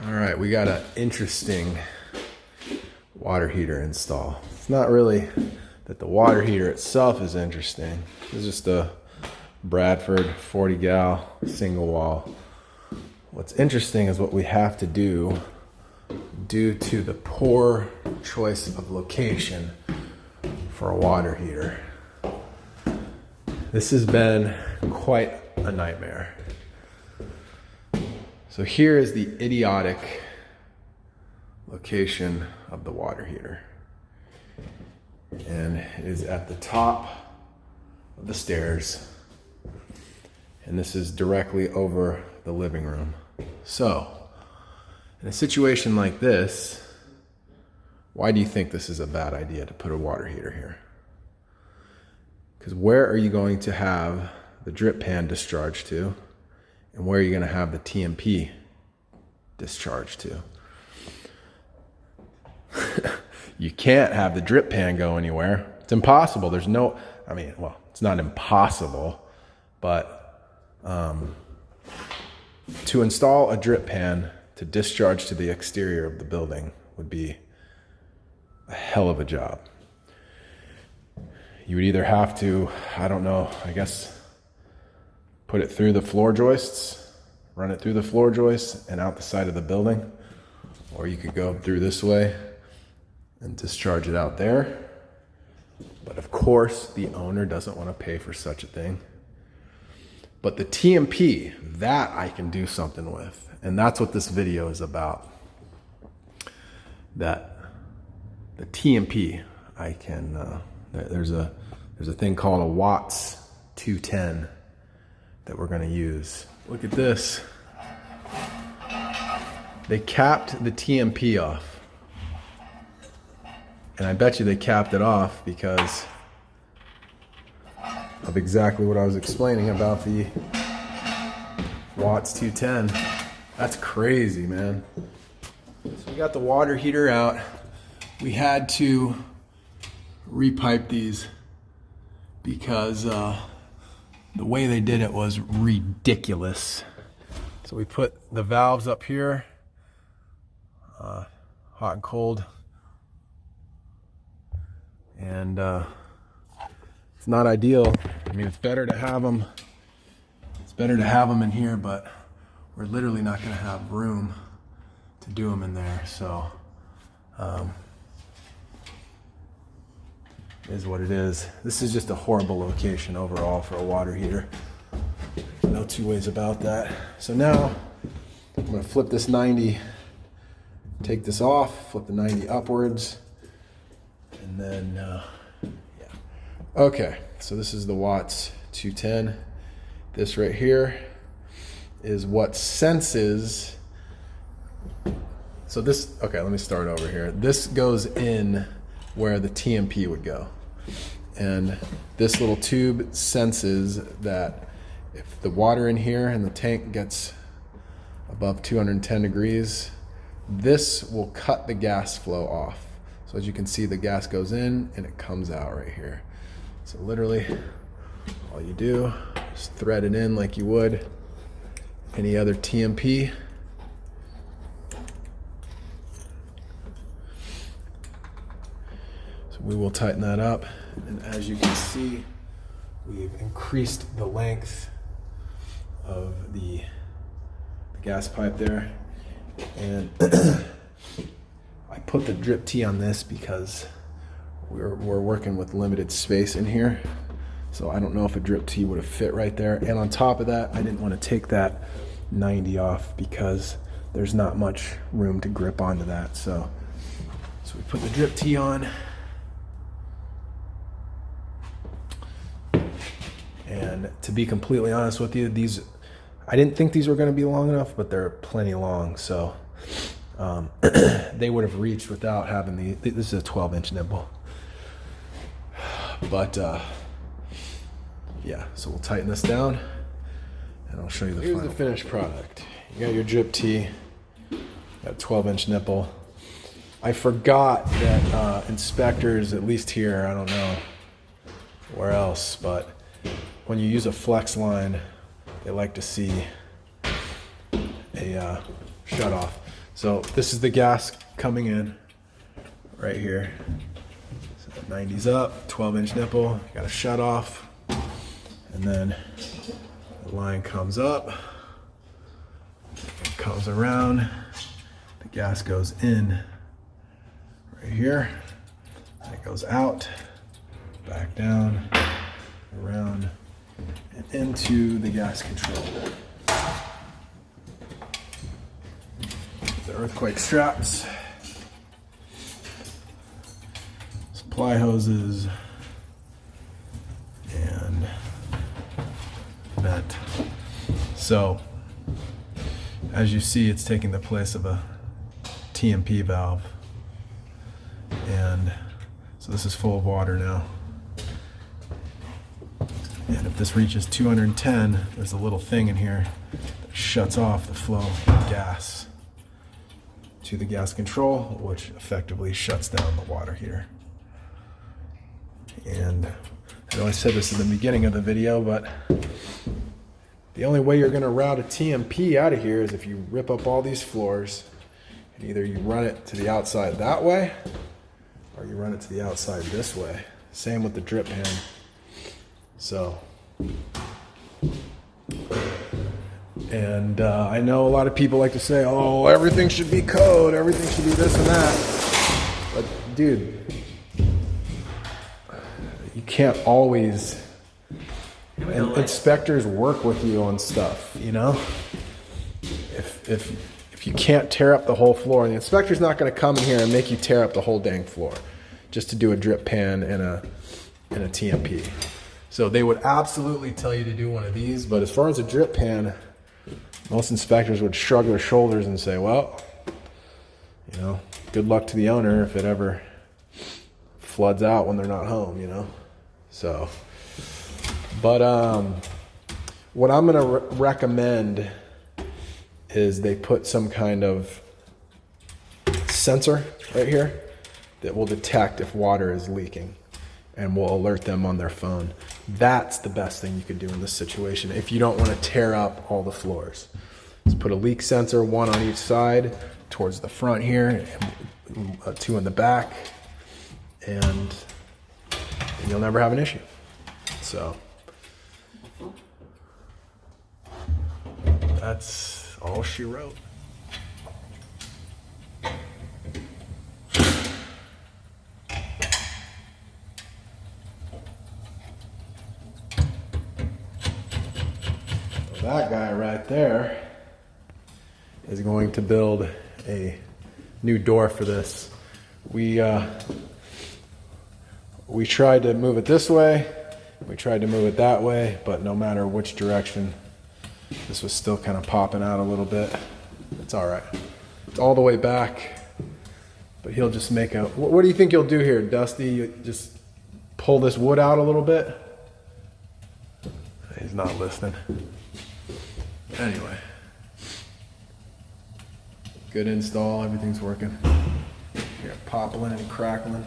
All right, we got an interesting water heater install. It's not really that the water heater itself is interesting. It's just a Bradford 40 gal single wall. What's interesting is what we have to do due to the poor choice of location for a water heater. This has been quite a nightmare. So here is the idiotic location of the water heater. And it is at the top of the stairs. And this is directly over the living room. So, in a situation like this, why do you think this is a bad idea to put a water heater here? Because where are you going to have the drip pan discharged to? And where are you going to have the TMP discharged to? You can't have the drip pan go anywhere. It's impossible. There's no, it's not impossible, but to install a drip pan to discharge to the exterior of the building would be a hell of a job. You would either have to, put it through the floor joists, run it through the floor joists and out the side of the building, or you could go through this way and discharge it out there. But of course, the owner doesn't want to pay for such a thing. But the TMP, that I can do something with. And that's what this video is about. That the TMP, I can, there's a thing called a Watts 210 that we're gonna use. Look at this. They capped the TMP off. And I bet you they capped it off because of exactly what I was explaining about the Watts 210. That's crazy, man. So we got the water heater out. We had to repipe these because the way they did it was ridiculous. So we put the valves up here, hot and cold, and it's not ideal. It's better to have them. It's better to have them in here, but we're literally not going to have room to do them in there. So, is what it is. This is just a horrible location overall for a water heater. No two ways about that. So now I'm going to flip this 90, take this off, flip the 90 upwards, and then okay, so this is the Watts 210. This right here is what senses. So this, okay, let me start over here. This goes in where the TMP would go. And this little tube senses that if the water in here and the tank gets above 210 degrees, this will cut the gas flow off. So as you can see, the gas goes in and it comes out right here. So literally, all you do is thread it in like you would any other TMP. So we will tighten that up. And as you can see, we've increased the length of the gas pipe there. And I put the drip tee on this because we're working with limited space in here. So I don't know if a drip tee would have fit right there. And on top of that, I didn't want to take that 90 off because there's not much room to grip onto that. So we put the drip tee on. And to be completely honest with you, I didn't think these were going to be long enough, but they're plenty long. So they would have reached without having this is a 12-inch nipple. But yeah, so we'll tighten this down and I'll show you Here's the finished product. You got your drip tee, got a 12-inch nipple. I forgot that inspectors, at least here, I don't know where else, but when you use a flex line, they like to see a shut off. So this is the gas coming in right here. So 90's up, 12-inch nipple, got a shut off, and then the line comes up, it comes around, the gas goes in right here, and it goes out, back down, around, and into the gas control. The earthquake straps, supply hoses, and vent. So, as you see, it's taking the place of a TMP valve. And so this is full of water now. And if this reaches 210, there's a little thing in here that shuts off the flow of gas to the gas control, which effectively shuts down the water heater. And I know I said this in the beginning of the video, but the only way you're going to route a TMP out of here is if you rip up all these floors, and either you run it to the outside that way, or you run it to the outside this way. Same with the drip pan. So, and I know a lot of people like to say, oh, everything should be code, everything should be this and that. But dude, you can't always, and inspectors work with you on stuff, you know? If you can't tear up the whole floor, and the inspector's not gonna come in here and make you tear up the whole dang floor just to do a drip pan and a TMP. So they would absolutely tell you to do one of these, but as far as a drip pan, most inspectors would shrug their shoulders and say, well, you know, good luck to the owner if it ever floods out when they're not home, you know? So, but what I'm gonna recommend is they put some kind of sensor right here that will detect if water is leaking and will alert them on their phone. That's the best thing you could do in this situation if you don't want to tear up all the floors. Just put a leak sensor, one on each side, towards the front here, and two in the back, and you'll never have an issue. So that's all she wrote. That guy right there is going to build a new door for this. We tried to move it this way, we tried to move it that way, but no matter which direction, this was still kind of popping out a little bit. It's all right. It's all the way back, but he'll just make a, what do you think he'll do here, Dusty? You just pull this wood out a little bit? He's not listening. Anyway, good install, everything's working. Here, popping and crackling.